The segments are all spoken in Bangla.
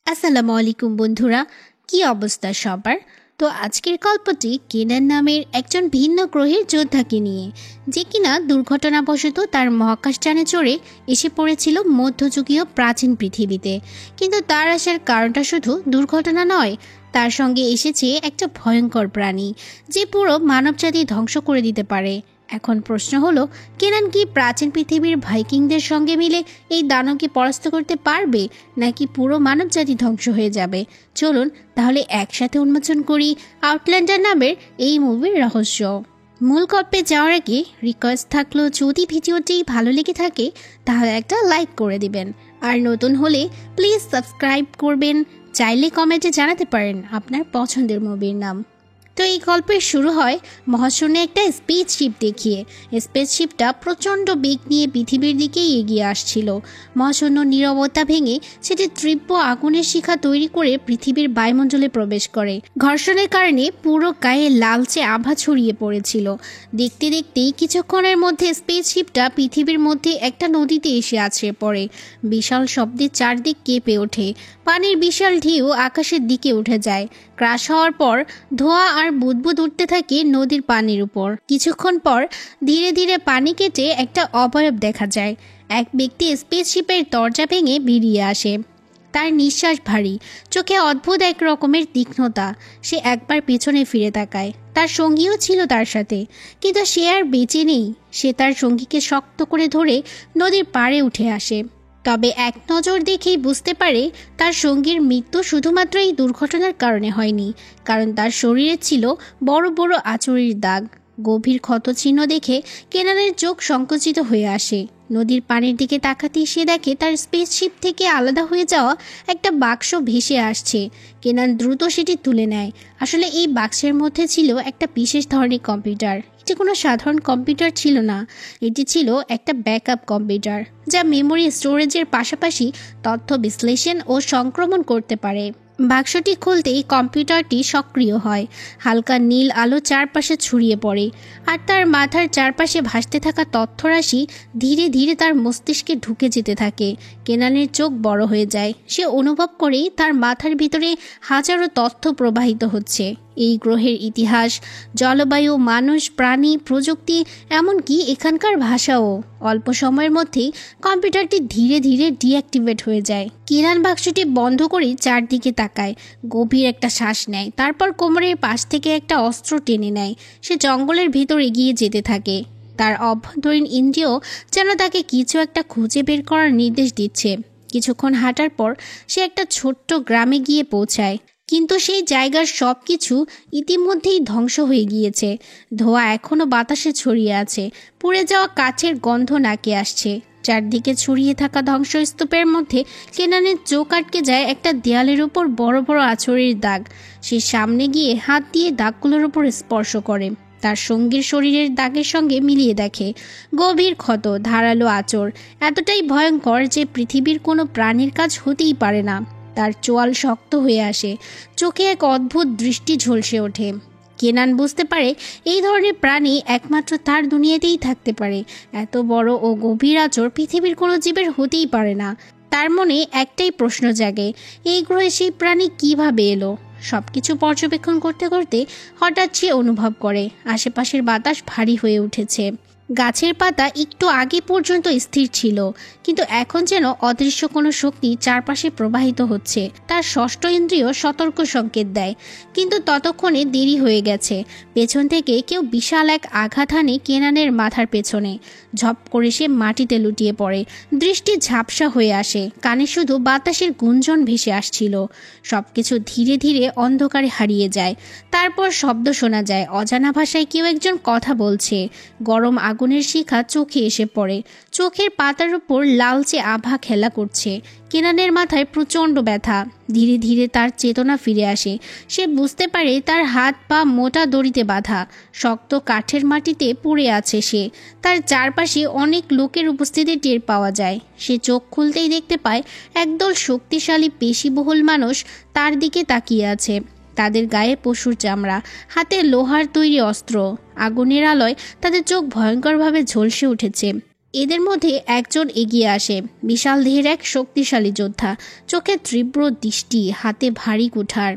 আসসালামু আলাইকুম বন্ধুরা, কি অবস্থা সবার? তো আজকের গল্পটি কেনান নামের একজন ভিন্ন গ্রহের যোদ্ধাকে নিয়ে, যে কিনা দুর্ঘটনাবশত তার মহাকাশযানে চড়ে এসে পড়েছিল মধ্যযুগীয় প্রাচীন পৃথিবীতে। কিন্তু তার আসার কারণটা শুধু দুর্ঘটনা নয়, তার সঙ্গে এসেছে একটা ভয়ঙ্কর প্রাণী যে পুরো মানবজাতি ধ্বংস করে দিতে পারে। এখন প্রশ্ন হলো, কেনান কি প্রাচীন পৃথিবীর ভাইকিংদের সঙ্গে মিলে এই দানবকে পরাস্ত করতে পারবে, নাকি পুরো মানবজাতি ধ্বংস হয়ে যাবে? চলুন তাহলে একসাথে উন্মোচন করি আউটল্যান্ডার নামের এই মুভির রহস্য। মূল গল্পে যাওয়ার আগে রিকোয়েস্ট থাকলো, যদি ভিডিওটি ভালো লেগে থাকে তাহলে একটা লাইক করে দিবেন, আর নতুন হলে প্লিজ সাবস্ক্রাইব করবেন। চাইলে কমেন্টে জানাতে পারেন আপনার পছন্দের মুভির নাম। তো এই গল্পের শুরু হয় মহাশূন্যে একটা স্পেসশিপ দেখিয়ে। স্পেসশিপটা প্রচণ্ড বেগ নিয়ে পৃথিবীর দিকেই এগিয়ে আসছিল। মহাশূন্য নীরবতা ভেঙে সেটি তীব্র আগুনের শিখা তৈরি করে পৃথিবীর বায়ুমণ্ডলে প্রবেশ করে। ঘর্ষণের কারণে পুরো গায়ে লালচে আভা ছড়িয়ে পড়েছিল। দেখতে দেখতেই কিছুক্ষণের মধ্যে স্পেসশিপটা পৃথিবীর মধ্যে একটা নদীতে এসে আছড়ে পড়ে। বিশাল শব্দে চারদিক কেঁপে ওঠে। পানির বিশাল ঢেউ আকাশের দিকে উঠে যায়। ক্রাশ হওয়ার পর ধোঁয়া আর বুদবুদ উঠতে থাকে নদীর পানির উপর। কিছুক্ষণ পর ধীরে ধীরে পানি কেটে একটা অবয়ব দেখা যায়। এক ব্যক্তি স্পেসশিপের দরজা ভেঙে বেরিয়ে আসে। তার নিঃশ্বাস ভারী, চোখে অদ্ভুত এক রকমের তীক্ষ্ণতা। সে একবার পেছনে ফিরে তাকায়। তার সঙ্গীও ছিল তার সাথে, কিন্তু সে আর বেঁচে নেই। সে তার সঙ্গীকে শক্ত করে ধরে নদীর পাড়ে উঠে আসে। তবে এক নজর দেখেই বুঝতে পারে তার সঙ্গীর মৃত্যু শুধুমাত্র এই দুর্ঘটনার কারণে হয়নি, কারণ তার শরীরে ছিল বড় বড় আঁচড়ের দাগ। গভীর ক্ষতচিহ্ন দেখে কেনানের চোখ সংকুচিত হয়ে আসে। নদীর পানির দিকে তাকাতেই সে দেখে তার স্পেসশিপ থেকে আলাদা হয়ে যাওয়া একটা বাক্স ভেসে আসছে। কেনান দ্রুত সেটি তুলে নেয়। আসলে এই বাক্সের মধ্যে ছিল একটা বিশেষ ধরনের কম্পিউটার। এটি কোনো সাধারণ কম্পিউটার ছিল না, এটি ছিল একটা ব্যাকআপ কম্পিউটার, যা মেমোরি স্টোরেজের পাশাপাশি তথ্য বিশ্লেষণ ও সংক্রমণ করতে পারে। বাক্সটি খুলতেই কম্পিউটারটি সক্রিয় হয়। হালকা নীল আলো চারপাশে ছড়িয়ে পড়ে, আর তার মাথার চারপাশে ভাসতে থাকা তথ্যরাশি ধীরে ধীরে তার মস্তিষ্কে ঢুকে যেতে থাকে। কেনানের চোখ বড় হয়ে যায়। সে অনুভব করে তার মাথার ভিতরে হাজারো তথ্য প্রবাহিত হচ্ছে। এই গ্রহের ইতিহাস, জলবায়ু, মানুষ, প্রাণী, প্রযুক্তি, এমনকি এখানকার ভাষাও। অল্প সময়ের মধ্যেই কম্পিউটারটি ধীরে ধীরে ডিঅ্যাক্টিভেট হয়ে যায়। কেনান বাক্সটি বন্ধ করে চারদিকে তাকায়, গভীর একটা শ্বাস নেয়, তারপর কোমরের পাশ থেকে একটা অস্ত্র টেনে নেয়। সে জঙ্গলের ভিতর এগিয়ে যেতে থাকে। তার অভ্যন্তরীণ ইন্দ্রিয় যেন তাকে কিছু একটা খুঁজে বের করার নির্দেশ দিচ্ছে। কিছুক্ষণ হাঁটার পর সে একটা ছোট্ট গ্রামে গিয়ে পৌঁছায়, কিন্তু সেই জায়গার সব কিছু ইতিমধ্যেই ধ্বংস হয়ে গিয়েছে। ধোঁয়া এখনও বাতাসে ছড়িয়ে আছে, পুড়ে যাওয়া কাঠের গন্ধ নাকে আসছে। চারদিকে ছড়িয়ে থাকা ধ্বংসস্তূপের মধ্যে কেনানের চোখ আটকে যায় একটা দেয়ালের উপর বড় বড় আঁচড়ের দাগ। সে সামনে গিয়ে হাত দিয়ে দাগগুলোর উপর স্পর্শ করে। তার সঙ্গীর শরীরের দাগের সঙ্গে মিলিয়ে দেখে। গভীর ক্ষত, ধারালো আঁচড়, এতটাই ভয়ঙ্কর যে পৃথিবীর কোনো প্রাণীর কাজ হতেই পারে না। তার চোয়াল শক্ত হয়ে আসে, চোখে এক অদ্ভুত দৃষ্টি ঝলসে ওঠে। কেনান বুঝতে পারে এই ধরনের প্রাণী একমাত্র তার দুনিয়াতেই থাকতে পারে। এত বড় ও গভীর আঁচড় পৃথিবীর কোনো জীবের হতেই পারে না। তার মনে একটাই প্রশ্ন জাগে, এই গ্রহে সেই প্রাণী কিভাবে এলো? সবকিছু পর্যবেক্ষণ করতে করতে হঠাৎ সে অনুভব করে আশেপাশের বাতাস ভারী হয়ে উঠেছে। গাছের পাতা একটু আগে পর্যন্ত স্থির ছিল, কিন্তু এখন যেন অদৃশ্য কোনো শক্তি চারপাশে প্রবাহিত হচ্ছে। তার ষষ্ঠ ইন্দ্রিয় সতর্ক সংকেত দেয়, কিন্তু ততক্ষণে দেরি হয়ে গেছে। পেছন থেকে কেউ বিশাল এক আঘাত হানে কেনানের মাথার পেছনে। ঝপ করে সে মাটিতে লুটিয়ে পড়ে। দৃষ্টি ঝাপসা হয়ে আসে, কানে শুধু বাতাসের গুঞ্জন ভেসে আসছিল। সবকিছু ধীরে ধীরে অন্ধকারে হারিয়ে যায়। তারপর শব্দ শোনা যায়, অজানা ভাষায় কেউ একজন কথা বলছে। গরম আগুনের শিখা চোখে এসে পড়ে। চোখের পাতার উপর লালচে আভা খেলা করছে। কেনানের মাথায় প্রচণ্ড ব্যথা। ধীরে ধীরে তার চেতনা ফিরে আসে। সে বুঝতে পারে তার হাত পা মোটা দড়িতে বাঁধা। শক্ত কাঠের মাটিতে পড়ে আছে সে। তার চারপাশে অনেক লোকের উপস্থিতি টের পাওয়া যায়। সে চোখ খুলতেই দেখতে পায় একদল শক্তিশালী পেশিবহুল মানুষ তার দিকে তাকিয়ে আছে। তাদের গায়ে পশুর চামড়া, হাতে লোহার তৈরি অস্ত্র। আগুনের আলোয় তাদের চোখ ভয়ঙ্করভাবে ঝলসে উঠেছে। এদের মধ্যে একজন এগিয়ে আসে, বিশাল দেহের এক শক্তিশালী যোদ্ধা, চোখে তীব্র দৃষ্টি, হাতে ভারী কুঠার।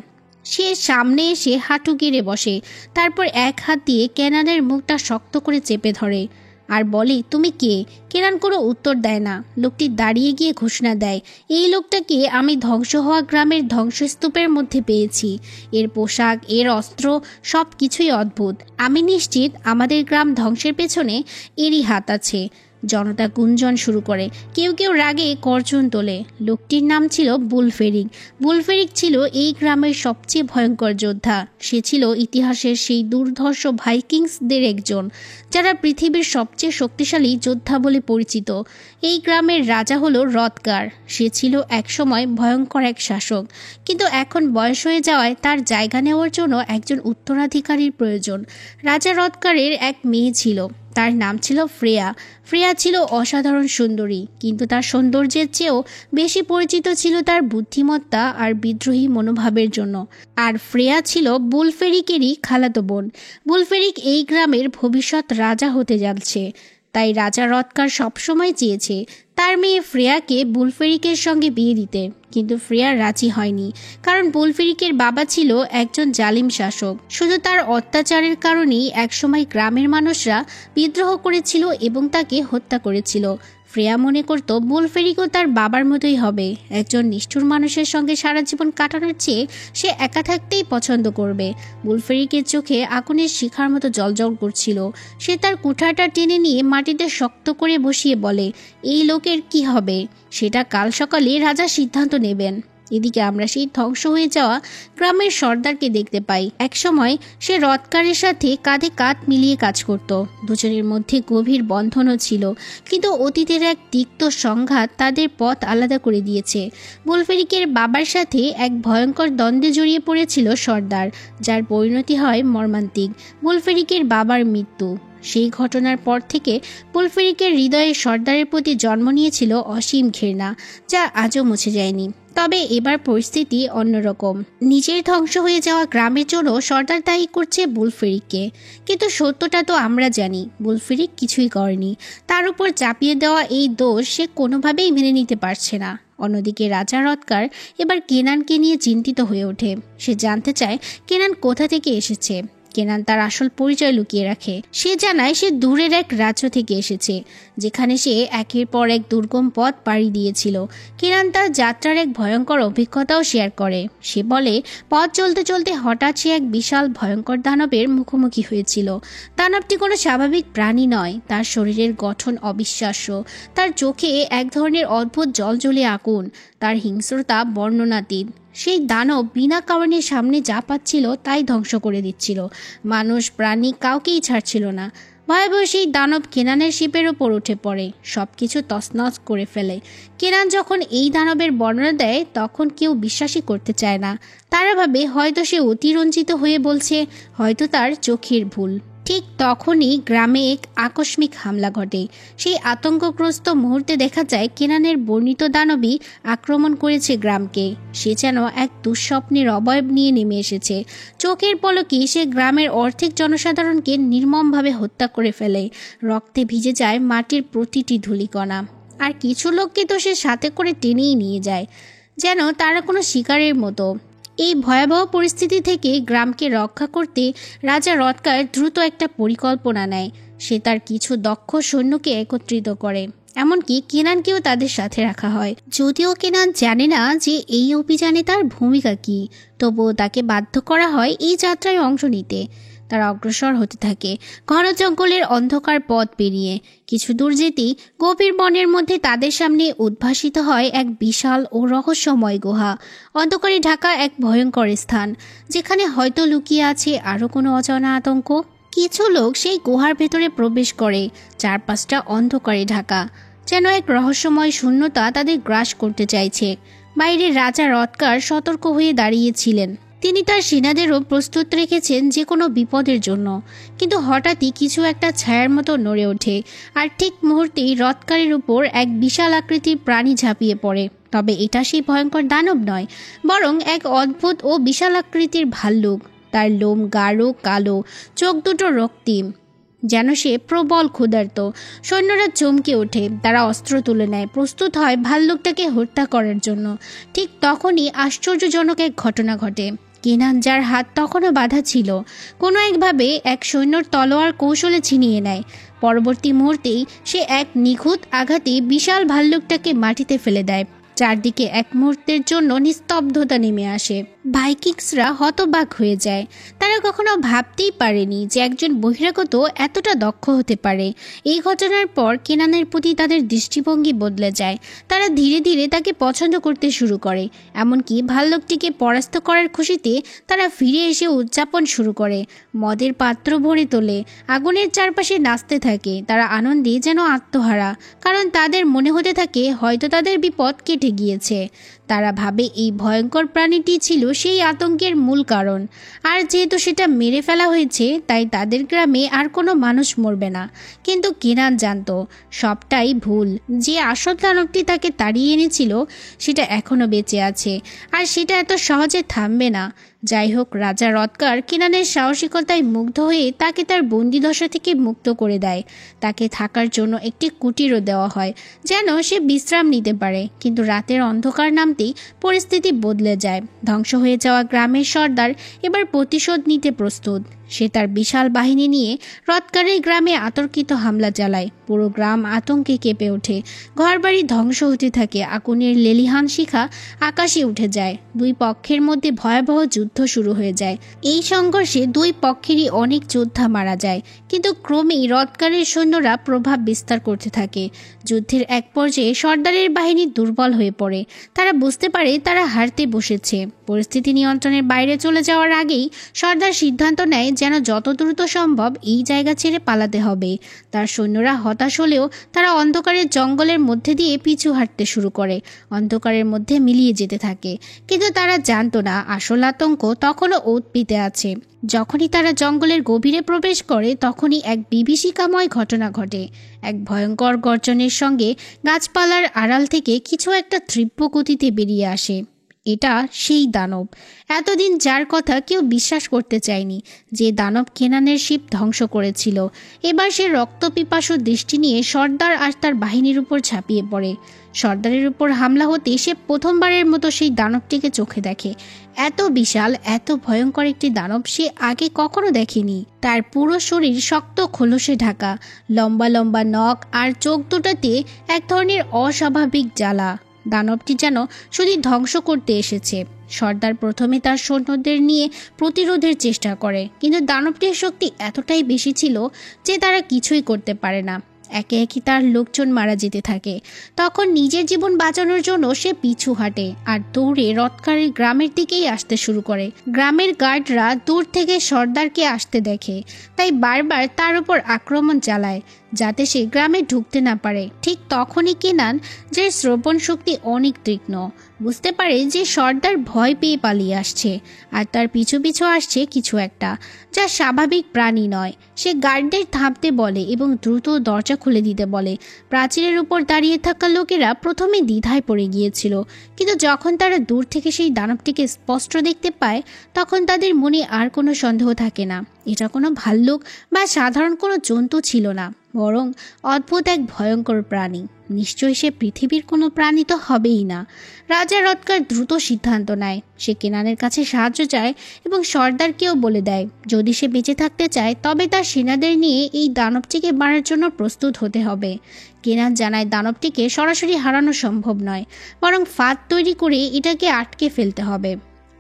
সে সামনে এসে হাঁটু গেড়ে বসে, তারপর এক হাত দিয়ে কেনানের মুখটা শক্ত করে চেপে ধরে আর বলে, তুমি কে? কেনান কোনো উত্তর দেয় না। লোকটি দাঁড়িয়ে গিয়ে ঘোষণা দেয়, এই লোকটাকে আমি ধ্বংস হওয়া গ্রামের ধ্বংসস্তূপের মধ্যে পেয়েছি। এর পোশাক, এর অস্ত্র, সব কিছুই অদ্ভুত। আমি নিশ্চিত আমাদের গ্রাম ধ্বংসের পেছনে এরই হাত আছে। জনতা গুঞ্জন শুরু করে, কেউ কেউ রাগে গর্জন তোলে। লোকটির নাম ছিল বুলফেরিক। বুলফেরিক ছিল এই গ্রামের সবচেয়ে ভয়ঙ্কর যোদ্ধা। সে ছিল ইতিহাসের সেই দুর্ধর্ষ ভাইকিংসদের একজন, যারা পৃথিবীর সবচেয়ে শক্তিশালী যোদ্ধা বলে পরিচিত। এই গ্রামের রাজা হলো রদগার। সে ছিল একসময় ভয়ঙ্কর এক শাসক, কিন্তু এখন বয়স হয়ে যাওয়ায় তার জায়গা নেওয়ার জন্য একজন উত্তরাধিকারীর প্রয়োজন। রাজা রদগারের এক মেয়ে ছিল, তার নাম ছিল ফ্রেয়া। ফ্রেয়া ছিল অসাধারণ সুন্দরী, কিন্তু তার সৌন্দর্যের চেয়েও বেশি পরিচিত ছিল তার বুদ্ধিমত্তা আর বিদ্রোহী মনোভাবের জন্য। আর ফ্রেয়া ছিল বুলফেরিকেরই খালাতো বোন। বুলফেরিক এই গ্রামের ভবিষ্যৎ রাজা হতে যাচ্ছে, তাই রাজা রদগার সবসময় চেয়েছে তার মেয়ে ফ্রেয়াকে বুলফেরিকের সঙ্গে বিয়ে দিতে, কিন্তু ফ্রেয়া রাজি হয়নি, কারণ বুলফেরিকের বাবা ছিল একজন জালিম শাসক। শুধু তার অত্যাচারের কারণেই একসময় গ্রামের মানুষরা বিদ্রোহ করেছিল এবং তাকে হত্যা করেছিল। ফ্রেয়া মনে করত বুলফেরিকও তার বাবার মতোই হবে, একজন নিষ্ঠুর মানুষের সঙ্গে সারা জীবন কাটানোর চেয়ে সে একা থাকতেই পছন্দ করবে। বুলফেরিকের চোখে আগুনের শিখার মতো জ্বলজ্বল করছিল। সে তার কুঠারটা টেনে নিয়ে মাটিতে শক্ত করে বসিয়ে বলে, এই লোকের কি হবে সেটা কাল সকালে রাজা সিদ্ধান্ত নেবেন। এদিকে আমরা সেই ধ্বংস হয়ে যাওয়া গ্রামের সর্দারকে দেখতে পাই। একসময় সে রদগারের সাথে কাঁধে কাঁধ মিলিয়ে কাজ করত। দুজনের মধ্যে গভীর বন্ধনও ছিল, কিন্তু অতীতের এক তিক্ত সংঘাত তাদের পথ আলাদা করে দিয়েছে। বুলফেরিকের বাবার সাথে এক ভয়ঙ্কর দ্বন্দ্বে জড়িয়ে পড়েছিল সর্দার, যার পরিণতি হয় মর্মান্তিক, বুলফেরিকের বাবার মৃত্যু। সেই ঘটনার পর থেকে বুলফেরিকের হৃদয়ে সর্দারের প্রতি জন্ম নিয়েছিল অসীম ঘৃণা, যা আজও মুছে যায়নি। তবে এবার পরিস্থিতি অন্যরকম। নিজের ধ্বংস হয়ে যাওয়া গ্রামের জন্য সর্দার দায়ী করছে বুলফেরিককে, কিন্তু সত্যটা তো আমরা জানি, বুলফেরিক কিছুই করেনি। তার উপর চাপিয়ে দেওয়া এই দোষ সে কোনোভাবেই মেনে নিতে পারছে না। অন্যদিকে রাজা রদগার এবার কেনানকে নিয়ে চিন্তিত হয়ে ওঠে। সে জানতে চায় কেনান কোথা থেকে এসেছে। কেনান তার আসল পরিচয় লুকিয়ে রাখে। সে জানায় সে দূরের এক রাজ্য থেকে এসেছে, যেখানে সে একের পর এক দুর্গম পথ পাড়ি দিয়েছিল। কেনান তার যাত্রার এক ভয়ঙ্কর অভিজ্ঞতাও শেয়ার করে। সে বলে, পথ চলতে চলতে হঠাৎ সে এক বিশাল ভয়ঙ্কর দানবের মুখোমুখি হয়েছিল। দানবটি কোনো স্বাভাবিক প্রাণী নয়, তার শরীরের গঠন অবিশ্বাস্য, তার চোখে এক ধরনের অদ্ভুত জ্বলজ্বলে আগুন, তার হিংস্রতা বর্ণনাতীত। সেই দানব বিনা কারণে সামনে যা পাচ্ছিল তাই ধ্বংস করে দিচ্ছিল, মানুষ প্রাণী কাউকেই ছাড়ছিল না। ভয়াবহ সেই দানব কেনানের শিপের ওপর উঠে পড়ে, সবকিছু তছনছ করে ফেলে। কেনান যখন এই দানবের বর্ণনা দেয় তখন কেউ বিশ্বাসই করতে চায় না। তারা ভাবে হয়তো সে অতিরঞ্জিত হয়ে বলছে, হয়তো তার চোখের ভুল। ঠিক তখনই গ্রামে এক আকস্মিক হামলা ঘটে। সেই আতঙ্কগ্রস্ত মুহূর্তে দেখা যায় কেনানের বর্ণিত দানবী আক্রমণ করেছে গ্রামকে। সে যেন এক দুঃস্বপ্নের অবয়ব নিয়ে নেমে এসেছে। চোখের পলকে সে গ্রামের অর্ধেক জনসাধারণকে নির্মমভাবে হত্যা করে ফেলে। রক্তে ভিজে যায় মাটির প্রতিটি ধূলিকণা। আর কিছু লোককে তো সে সাথে করে টেনেই নিয়ে যায়, যেন তারা কোনো শিকারের মতো। এই ভয়াবহ পরিস্থিতি থেকে গ্রামকে রক্ষা করতে রাজা রদগার দ্রুত একটা পরিকল্পনা নেয়। সে তার কিছু দক্ষ সৈন্যকে একত্রিত করে, এমনকি কেনানকেও তাদের সাথে রাখা হয়। যদিও কেনান জানে না যে এই অভিযানে তার ভূমিকা কী, তবুও তাকে বাধ্য করা হয় এই যাত্রায় অংশ নিতে। তারা অগ্রসর হতে থাকে ঘন জঙ্গলের অন্ধকার পথ পেরিয়ে। কিছু দূর যেতেই গভীর বনের মধ্যে তাদের সামনে উদ্ভাসিত হয় এক বিশাল ও রহস্যময় গুহা। অন্ধকারে ঢাকা এক ভয়ঙ্কর স্থান, যেখানে হয়তো লুকিয়ে আছে আরও কোনো অজানা আতঙ্ক। কিছু লোক সেই গুহার ভেতরে প্রবেশ করে, চারপাশটা অন্ধকারে ঢাকা, যেন এক রহস্যময় শূন্যতা তাদের গ্রাস করতে চাইছে। বাইরে রাজা রদগার সতর্ক হয়ে দাঁড়িয়েছিলেন। তিনি তার সেনাদেরও প্রস্তুত রেখেছেন যে কোনো বিপদের জন্য। কিন্তু হঠাৎই কিছু একটা ছায়ার মতো নড়ে ওঠে, আর ঠিক মুহূর্তেই রদগারের উপর এক বিশাল আকৃতির প্রাণী ঝাঁপিয়ে পড়ে। তবে এটা সেই ভয়ঙ্কর দানব নয়, বরং এক অদ্ভুত ও বিশাল আকৃতির ভাল্লুক। তার লোম গাঢ় কালো, চোখ দুটো রক্তিম, যেন সে প্রবল ক্ষুধার্ত। সৈন্যরা চমকে ওঠে, তারা অস্ত্র তুলে নেয়, প্রস্তুত হয় ভাল্লুকটাকে হত্যা করার জন্য। ঠিক তখনই আশ্চর্যজনক এক ঘটনা ঘটে। কেনান, যার হাত তখনও বাঁধা ছিল, কোনো একভাবে এক সৈন্যর তলোয়ার কৌশলে ছিনিয়ে নেয়। পরবর্তী মুহূর্তেই সে এক নিখুঁত আঘাতে বিশাল ভাল্লুকটাকে মাটিতে ফেলে দেয়। চারদিকে এক মুহূর্তের জন্য নিস্তব্ধতা নেমে আসে। ভাইকিংসরা হতবাক হয়ে যায়। তারা কখনো ভাবতেই পারেনি যে একজন বহিরাগত এতটা দক্ষ হতে পারে। এই ঘটনার পর কেনানের প্রতি তাদের দৃষ্টিভঙ্গি বদলে যায়। তারা ধীরে ধীরে তাকে পছন্দ করতে শুরু করে। এমনকি ভাল্লুকটিকে পরাস্ত করার খুশিতে তারা ফিরে এসে উদযাপন শুরু করে, মদের পাত্র ভরে তোলে, আগুনের চারপাশে নাচতে থাকে। তারা আনন্দে যেন আত্মহারা, কারণ তাদের মনে হতে থাকে হয়তো তাদের বিপদ কেটে গিয়েছে। তারা ভাবে এই ভয়ঙ্কর প্রাণীটি ছিল সেই আতঙ্কের মূল কারণ। আর যেহেতু সেটা মেরে ফেলা হয়েছে, তাই তাদের গ্রামে আর কোনো মানুষ মরবে না। কিন্তু কেনান জানতো সবটাই ভুল। যে আসল দানবটি তাকে তাড়িয়ে এনেছিল সেটা এখনও বেঁচে আছে, আর সেটা এত সহজে থামবে না। যাই হোক, রাজা রদকার কেনানের সাহসিকতায় মুগ্ধ হয়ে তাকে তার বন্দিদশা থেকে মুক্ত করে দেয়। তাকে থাকার জন্য একটি কুটিরও দেওয়া হয়, যেন সে বিশ্রাম নিতে পারে। কিন্তু রাতের অন্ধকার নামতেই পরিস্থিতি বদলে যায়। ধ্বংস হয়ে যাওয়া গ্রামের সর্দার এবার প্রতিশোধ নিতে প্রস্তুত। সে তার বিশাল বাহিনী নিয়ে রদকারের গ্রামে আতর্কিত হামলা চালায়। পুরো গ্রাম আতঙ্কে কেঁপে ওঠে। ঘরবাড়ি ধ্বংস হতে থাকে। আগুনের লেলিহান শিখা আকাশে উঠে যায়। দুই পক্ষের মধ্যে ভয়াবহ যুদ্ধ শুরু হয়ে যায়। এই সংঘর্ষে দুই পক্ষেরই অনেক যোদ্ধা মারা যায়। কিন্তু ক্রমেই রদকারের সৈন্যরা প্রভাব বিস্তার করতে থাকে। যুদ্ধের এক পর্যায়ে সর্দারের বাহিনী দুর্বল হয়ে পড়ে। তারা বুঝতে পারে তারা হারতে বসেছে। পরিস্থিতি নিয়ন্ত্রণের বাইরে চলে যাওয়ার আগেই সর্দার সিদ্ধান্ত নেয় যেন যত দ্রুত সম্ভব এই জায়গা ছেড়ে পালাতে হবে। তার সৈন্যরা হতাশ হলেও তারা অন্ধকারের জঙ্গলের মধ্যে দিয়ে পিছু হাঁটতে শুরু করে, অন্ধকারের মধ্যে মিলিয়ে যেতে থাকে। কিন্তু তারা জানতো না আসল আতঙ্ক তখনও ওত পেতে আছে। যখনই তারা জঙ্গলের গভীরে প্রবেশ করে, তখনই এক বিভীষিকাময় ঘটনা ঘটে। এক ভয়ঙ্কর গর্জনের সঙ্গে গাছপালার আড়াল থেকে কিছু একটা তীব্র গতিতে বেরিয়ে আসে। এটা সেই দানব, এতদিন যার কথা কেউ বিশ্বাস করতে চায়নি, যে দানব কেনানের শিব ধ্বংস করেছিল। এবার সে রক্তপিপাসু দৃষ্টি নিয়ে সর্দার আর তার বাহিনীর উপর ঝাঁপিয়ে পড়ে। সর্দারের উপর হামলা হতে সে প্রথমবারের মতো সেই দানবটিকে চোখে দেখে। এত বিশাল, এত ভয়ঙ্কর একটি দানব সে আগে কখনো দেখেনি। তার পুরো শরীর শক্ত খোলসে ঢাকা, লম্বা লম্বা নখ আর চোখ দুটাতে এক ধরনের অস্বাভাবিক জ্বালা। দানবটি যেন শুধু ধ্বংস করতে এসেছে। সর্দার প্রথমে তার সৈন্যদের নিয়ে প্রতিরোধের চেষ্টা করে, কিন্তু দানবটির শক্তি এতটাই বেশি ছিল যে তারা কিছুই করতে পারে না। একে একে তার লোকজন মারা যেতে থাকে। তখন নিজের জীবন বাঁচানোর জন্য সে পিছু হাঁটে আর দৌড়ে রদকারের গ্রামের দিকেই আসতে শুরু করে। গ্রামের গার্ডরা দূর থেকে সর্দারকে আসতে দেখে, তাই বারবার তার উপর আক্রমণ চালায় যাতে সে গ্রামে ঢুকতে না পারে। ঠিক তখনই কেনান, যে শ্রবণ শক্তি অনেক তীক্ষ্ণ, বুঝতে পারে যে সর্দার ভয় পেয়ে পালিয়ে আসছে আর তার পিছু পিছু আসছে কিছু একটা, যা স্বাভাবিক প্রাণী নয়। সে গার্ডদের থামতে বলে এবং দ্রুত দরজা খুলে দিতে বলে। প্রাচীরের উপর দাঁড়িয়ে থাকা লোকেরা প্রথমে দ্বিধায় পড়ে গিয়েছিল, কিন্তু যখন তারা দূর থেকে সেই দানবটিকে স্পষ্ট দেখতে পায়, তখন তাদের মনে আর কোনো সন্দেহ থাকে না। এটা কোনো ভাল্লুক বা সাধারণ কোনো জন্তু ছিল না, বরং অদ্ভুত এক ভয়ঙ্কর প্রাণী। নিশ্চয়ই সে পৃথিবীর কোনো প্রাণী তো হবেই না। রাজা রদকার দ্রুত সিদ্ধান্ত নেয়। সে কেনানের কাছে সাহায্য চায় এবং সর্দারকেও বলে দেয় যদি সে বেঁচে থাকতে চায় তবে তার সেনাদের নিয়ে এই দানবটিকে মারার জন্য প্রস্তুত হতে হবে। কেনান জানায় দানবটিকে সরাসরি হারানো সম্ভব নয়, বরং ফাঁদ তৈরি করে এটাকে আটকে ফেলতে হবে।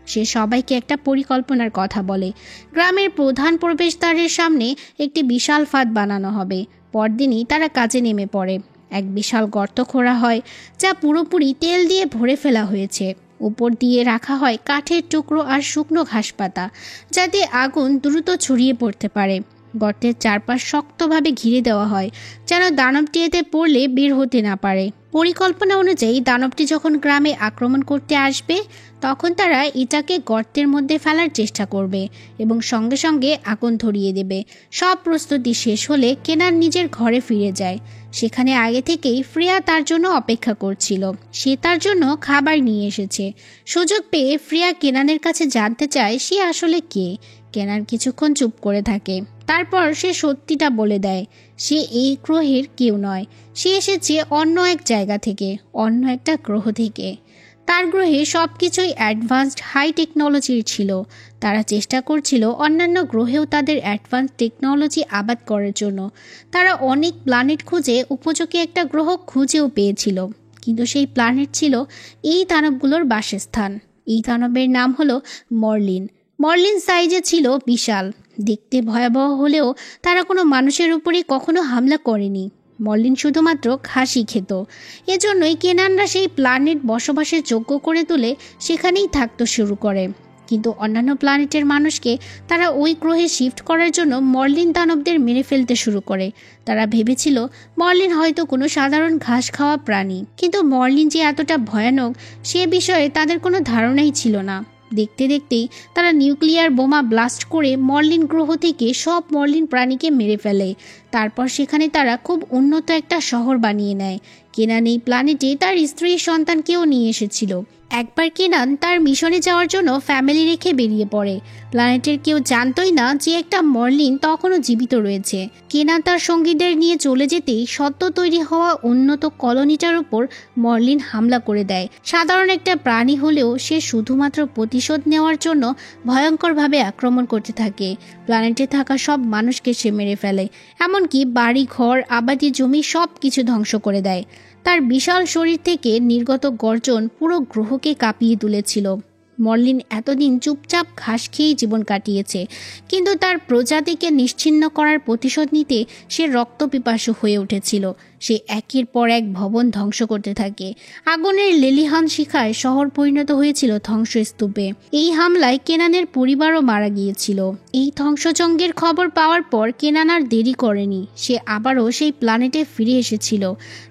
সে সবাইকে একটা পরিকল্পনার কথা বলে। গ্রামের প্রধান প্রবেশদ্বারের সামনে একটি বিশাল ফাঁদ বানানো হবে। পরদিনই তারা কাজে নেমে পড়ে। এক বিশাল গর্ত খোঁড়া হয়, যা পুরোপুরি তেল দিয়ে ভরে ফেলা হয়েছে। উপর দিয়ে রাখা হয় কাঠের টুকরো আর শুকনো ঘাসপাতা, যাতে আগুন দ্রুত ছড়িয়ে পড়তে পারে। গর্তের চারপাশ শক্তভাবে ঘিরে দেওয়া হয়, যেন দানবটি এতে পড়লে বের হতে না পারে। পরিকল্পনা অনুযায়ী দানবটি যখন গ্রামে আক্রমণ করতে আসবে, তখন তারা এটাকে গর্তের মধ্যে ফেলার চেষ্টা করবে এবং সঙ্গে সঙ্গে আগুন ধরিয়ে দেবে। সব প্রস্তুতি শেষ হলে কেনান নিজের ঘরে ফিরে যায়। সেখানে আগে থেকেই ফ্রিয়া তার জন্য অপেক্ষা করছিল। সে তার জন্য খাবার নিয়ে এসেছে। সুযোগ পেয়ে ফ্রিয়া কেনানের কাছে জানতে চায় সে আসলে কে। কেনান কিছুক্ষণ চুপ করে থাকে। তারপর সে সত্যিটা বলে দেয়, সে এই গ্রহের কেউ নয়, সে এসেছে অন্য এক জায়গা থেকে, অন্য একটা গ্রহ থেকে। তার গ্রহে সব কিছুই অ্যাডভান্সড হাই টেকনোলজির ছিল। তারা চেষ্টা করছিল অন্যান্য গ্রহেও তাদের অ্যাডভান্স টেকনোলজি আবাদ করার জন্য। তারা অনেক প্ল্যানেট খুঁজে উপযোগী একটা গ্রহ খুঁজেও পেয়েছিল, কিন্তু সেই প্ল্যানেট ছিল এই দানবগুলোর বাসস্থান। এই দানবের নাম হলো মর্লিন। মর্লিন সাইজে ছিল বিশাল, দেখতে ভয়াবহ হলেও তারা কোনো মানুষের উপরে কখনো হামলা করেনি। মর্লিন শুধুমাত্র ঘাসই খেত। এজন্যই কেনানরা সেই প্ল্যানেট বসবাসের যোগ্য করে তুলে সেখানেই থাকতে শুরু করে। কিন্তু অন্যান্য প্ল্যানেটের মানুষকে তারা ওই গ্রহে শিফট করার জন্য মর্লিন দানবদের মেরে ফেলতে শুরু করে। তারা ভেবেছিল মর্লিন হয়তো কোনো সাধারণ ঘাস খাওয়া প্রাণী, কিন্তু মর্লিন যে এতটা ভয়ানক সে বিষয়ে তাদের কোনো ধারণাই ছিল না। দেখতে দেখতেই তারা নিউক্লিয়ার বোমা ব্লাস্ট করে মর্লিন গ্রহ থেকে সব মর্লিন প্রাণীকে মেরে ফেলে। তারপর সেখানে তারা খুব উন্নত একটা শহর বানিয়ে নেয়। কেনান এই প্ল্যানেটে তার স্ত্রী সন্তানকেও নিয়ে এসেছিল। একবার কেনান তার মিশনে যাওয়ার জন্য ফ্যামিলি রেখে বেরিয়ে পড়ে। প্ল্যানেটের কেউ জানতই না যে একটা মর্লিন তখনও জীবিত রয়েছে। কেনান তার সঙ্গীদের নিয়ে চলে যেতেই সদ্য তৈরি হওয়া উন্নত কলোনিটার উপর মর্লিন হামলা করে দেয়। সাধারণ একটা প্রাণী হলেও সে শুধুমাত্র প্রতিশোধ নেওয়ার জন্য ভয়ঙ্করভাবে আক্রমণ করতে থাকে। প্ল্যানেটে থাকা সব মানুষকে সে মেরে ফেলে, এমনকি বাড়ি ঘর আবাদি জমি সব কিছু ধ্বংস করে দেয়। তার বিশাল শরীর থেকে নির্গত গর্জন পুরো গ্রহকে কাঁপিয়ে তুলেছিল। মর্লিন এতদিন চুপচাপ ঘাস খেয়েই জীবন কাটিয়েছে, কিন্তু তার প্রজাতিকে নিশ্চিহ্ন করার প্রতিশোধ নিতে সে রক্তপিপাসু হয়ে উঠেছিল। সে একের পর এক ভবন ধ্বংস করতে থাকে। আগুনের লেলিহান শিখায় শহর পরিণত হয়েছিল ধ্বংসস্তূপে। এই হামলায় কেনানের পরিবারও মারা গিয়েছিল। এই ধ্বংসযজ্ঞের খবর পাওয়ার পর কেনান আর দেরি করেনি। সে আবারও সেই প্ল্যানেটে ফিরে এসেছিল,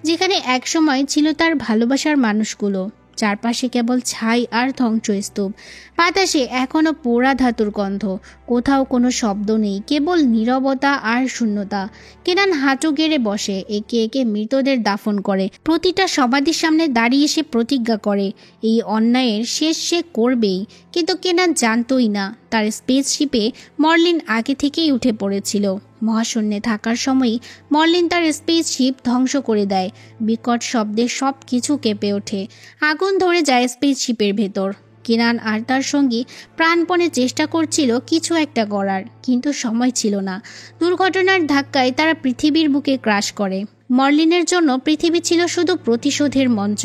যেখানে একসময় ছিল তার ভালোবাসার মানুষগুলো। চারপাশে কেবল ছাই আর ধ্বংসস্তূপ। বাতাসে এখনো পোড়া ধাতুর গন্ধ। কোথাও কোনো শব্দ নেই, কেবল নীরবতা আর শূন্যতা। কেনান হাঁটু গেড়ে বসে, একে একে মৃতদের দাফন করে। প্রতিটা সমাধির সামনে দাঁড়িয়ে সে প্রতিজ্ঞা করে এই অন্যায়ের শেষ সে করবেই। কিন্তু কেনান জানতই না তার স্পেসশিপে মর্লিন আগে থেকেই উঠে পড়েছিল। মহাশূন্যে থাকার সময়ই মর্লিন তার স্পেসশিপ ধ্বংস করে দেয়। বিকট শব্দে সব কিছু কেঁপে ওঠে। আগুন ধরে যায় স্পেসশিপের ভেতর। কেনান আর তার সঙ্গী প্রাণপণে চেষ্টা করছিল কিছু একটা করার, কিন্তু সময় ছিল না। দুর্ঘটনার ধাক্কায় তারা পৃথিবীর বুকে ক্রাশ করে। মর্লিনের জন্য পৃথিবী ছিল শুধু প্রতিশোধের মঞ্চ,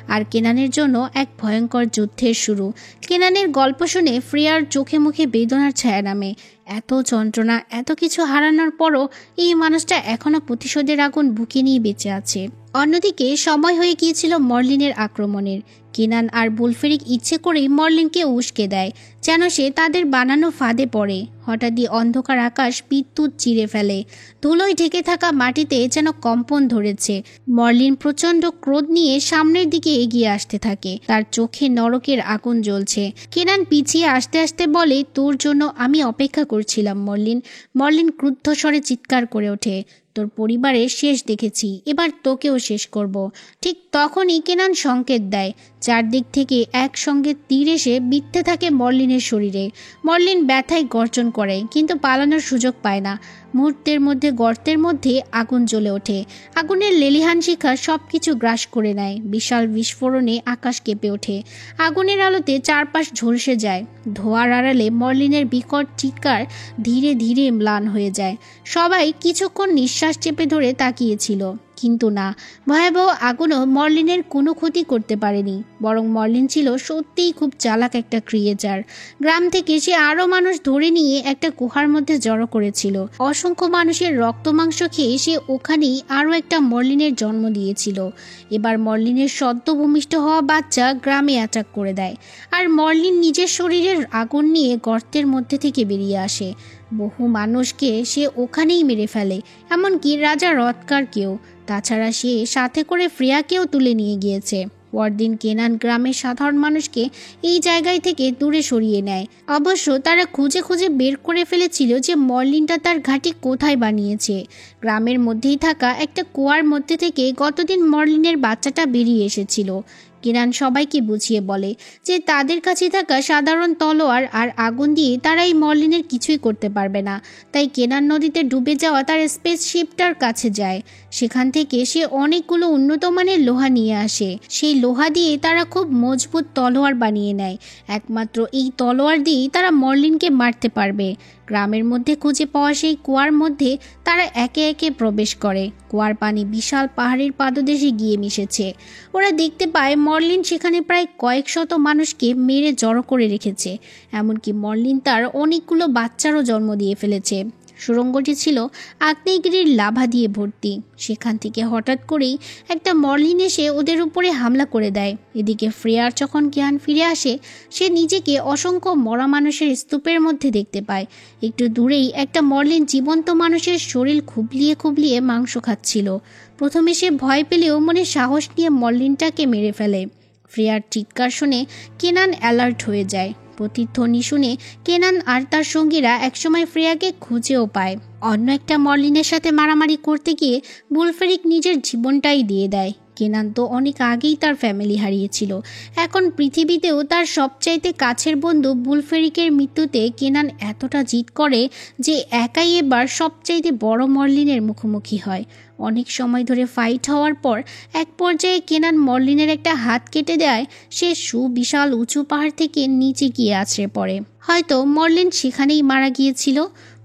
আর কেনানের জন্য এক ভয়ঙ্কর যুদ্ধের শুরু। কেনানের গল্প শুনে ফ্রিয়ার চোখে মুখে বেদনার ছায়া নামে। এত যন্ত্রণা, এত কিছু হারানোর পরও এই মানুষটা এখনো প্রতিশোধের আগুন বুকে নিয়ে বেঁচে আছে। অন্যদিকে সময় হয়ে গিয়েছিল মর্লিনের আক্রমণের। কেনান আর বুলফেরিক ইচ্ছে করেই মর্লিনকে উস্কে দেয়, যেন সে তাদের বানানো ফাঁদে পড়ে। হঠাৎই অন্ধকার আকাশ বিদ্যুৎ চিরে ফেলে। ধুলোয় ঢেকে থাকা মাটিতে যেন কম্পন ধরেছে। মর্লিন প্রচণ্ড ক্রোধ নিয়ে সামনের দিকে এগিয়ে আসতে থাকে। তার চোখে নরকের আগুন জ্বলছে। কেনান পিছিয়ে আসতে আসতে বলে, তোর জন্য আমি অপেক্ষা করছিলাম মর্লিন। মর্লিন ক্রুদ্ধ স্বরে চিৎকার করে ওঠে, তোর পরিবারের শেষ দেখেছি, এবার তোকেও শেষ করব। ঠিক তখনই কেনান সংকেত দেয়। চারদিক থেকে একসঙ্গে তীর এসে বিঁধতে থাকে মর্লিনের শরীরে। মর্লিন ব্যথায় গর্জন করে, কিন্তু পালানোর সুযোগ পায় না। মুহূর্তের মধ্যে গর্তের মধ্যে আগুন জ্বলে ওঠে। আগুনের লেলিহান শিখা সব কিছু গ্রাস করে নেয়। বিশাল বিস্ফোরণে আকাশ কেঁপে ওঠে। আগুনের আলোতে চারপাশ ঝলসে যায়। ধোঁয়ার আড়ালে মর্লিনের বিকট চিৎকার ধীরে ধীরে ম্লান হয়ে যায়। সবাই কিছুক্ষণ নিঃশ্বাস চেপে ধরে তাকিয়েছিল, কিন্তু না, ভয়াবহ আগুনও মর্লিনের কোনো ক্ষতি করতে পারেনি। বরং মর্লিন ছিল সত্যিই খুব চালাক একটা ক্রিয়েচার। গ্রাম থেকে সে আরও মানুষ ধরে নিয়ে একটা গুহার মধ্যে জড়ো করেছিল। অসংখ্য মানুষের রক্ত মাংস খেয়ে সে ওখানেই আরও একটা মর্লিনের জন্ম দিয়েছিল। এবার মর্লিনের সদ্য ভূমিষ্ঠ হওয়া বাচ্চা গ্রামে অ্যাটাক করে দেয়, আর মর্লিন নিজের শরীরের আগুন নিয়ে গর্তের মধ্যে থেকে বেরিয়ে আসে। বহু মানুষকে সে ওখানেই মেরে ফেলে, এমনকি রাজা রথকারকেও। তাছাড়া সে সাথে করে ফ্রিয়াকেও তুলে নিয়ে গিয়েছে। পরদিন কেনান গ্রামের সাধারণ মানুষকে এই জায়গায় থেকে দূরে সরিয়ে নেয়। অবশ্য তারা খুঁজে খুঁজে বের করে ফেলেছিল যে মর্লিনটা তার ঘাঁটি কোথায় বানিয়েছে। গ্রামের মধ্যেই থাকা একটা কুয়ার মধ্যে থেকে গতদিন মর্লিনের বাচ্চাটা বেরিয়ে এসেছিল। কেনান সবাইকে বুঝিয়ে বলে যে তাদের কাছে থাকা সাধারণ তলোয়ার আর আগুন দিয়ে তারা এই মর্লিনের কিছুই করতে পারবে না। তাই কেনান নদীতে ডুবে যাওয়া তার স্পেসশিপটার কাছে যায়। সেখান থেকে সে অনেকগুলো উন্নত মানের লোহা নিয়ে আসে। সেই লোহা দিয়ে তারা খুব মজবুত তলোয়ার বানিয়ে নেয়। একমাত্র এই তলোয়ার দিয়েই তারা মর্লিনকে মারতে পারবে। গ্রামের মধ্যে খুঁজে পাওয়া সেই কুয়ার মধ্যে তারা একে একে প্রবেশ করে। কুয়ার পানি বিশাল পাহাড়ের পাদদেশে গিয়ে মিশেছে। ওরা দেখতে পায় মর্লিন সেখানে প্রায় কয়েক শত মানুষকে মেরে জড়ো করে রেখেছে। এমনকি মর্লিন তার অনেকগুলো বাচ্চারও জন্ম দিয়ে ফেলেছে। সুড়ঙ্গটি ছিল আগ্নেয়গিরির লাভা দিয়ে ভর্তি। সেখান থেকে হঠাৎ করেই একটা মর্লিন এসে ওদের উপরে হামলা করে দেয়। এদিকে ফ্রেয়ার যখন জ্ঞান ফিরে আসে, সে নিজেকে অসংখ্য মরা মানুষের স্তূপের মধ্যে দেখতে পায়। একটু দূরেই একটা মর্লিন জীবন্ত মানুষের শরীর খুবলিয়ে খুবলিয়ে মাংস খাচ্ছিল। প্রথমে সে ভয় পেলেও মনে সাহস নিয়ে মর্লিনটাকে মেরে ফেলে। ফ্রেয়ার চিৎকার শুনে কেনান অ্যালার্ট হয়ে যায়। প্রতিধ্বনি শুনে কেনান আর তার সঙ্গীরা একসময় ফ্রেয়াকে খুঁজেও পায়। অন্য একটা মর্লিনের সাথে মারামারি করতে গিয়ে বুলফেরিক নিজের জীবনটাই দিয়ে দেয়। কেনান তো অনেক আগেই তার ফ্যামিলি হারিয়েছিল। এখন পৃথিবীতেও তার সবচাইতে কাছের বন্ধু বুলফেরিকের মৃত্যুতে কেনান এতটা জিদ করে যে একাই এবার সবচাইতে বড় মর্লিনের মুখোমুখি হয়। অনেক সময় ধরে ফাইট হওয়ার পর এক পর্যায়ে কেনান মর্লিনের একটা হাত কেটে দেয়। সে সুবিশাল উঁচু পাহাড় থেকে নিচে গিয়ে আছড়ে পড়ে। হয়তো মর্লিন সেখানেই মারা গিয়েছিল।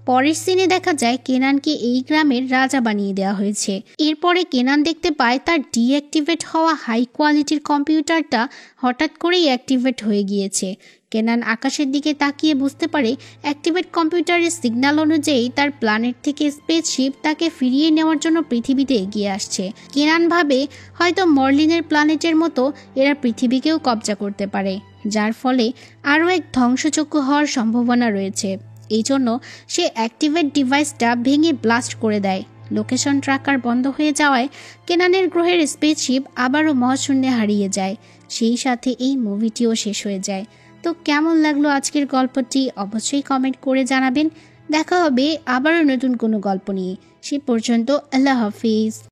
পরের সিনে দেখা যায় কেনানকে এই গ্রামের রাজা বানিয়ে দেওয়া হয়েছে। এরপরে কেনান দেখতে পায় তার ডিঅ্যাক্টিভেট হওয়া হাই কোয়ালিটির কম্পিউটারটা হঠাৎ করেই অ্যাক্টিভেট হয়ে গিয়েছে। কেনান আকাশের দিকে তাকিয়ে বুঝতে পারে অ্যাক্টিভেট কম্পিউটারের সিগন্যাল অনুযায়ী তার প্ল্যানেট থেকে স্পেসশিপ তাকে ফিরিয়ে নেওয়ার জন্য পৃথিবীতে এগিয়ে আসছে। কেনান ভাবে হয়তো মর্লিনের প্ল্যানেটের মতো এরা পৃথিবীকেও কবজা করতে পারে, যার ফলে আরও এক ধ্বংসযজ্ঞ হওয়ার সম্ভাবনা রয়েছে। এই জন্য সে অ্যাক্টিভেট ডিভাইসটা ভেঙে ব্লাস্ট করে দেয়। লোকেশন ট্র্যাকার বন্ধ হয়ে যাওয়ায় কেনানের গ্রহের স্পেসশিপ আবারও মহাশূন্যে হারিয়ে যায়। সেই সাথে এই মুভিটিও শেষ হয়ে যায়। তো কেমন লাগলো আজকের গল্পটি অবশ্যই কমেন্ট করে জানাবেন। দেখা হবে আবারও নতুন কোনো গল্প নিয়ে। সে পর্যন্ত আল্লাহ হাফিজ।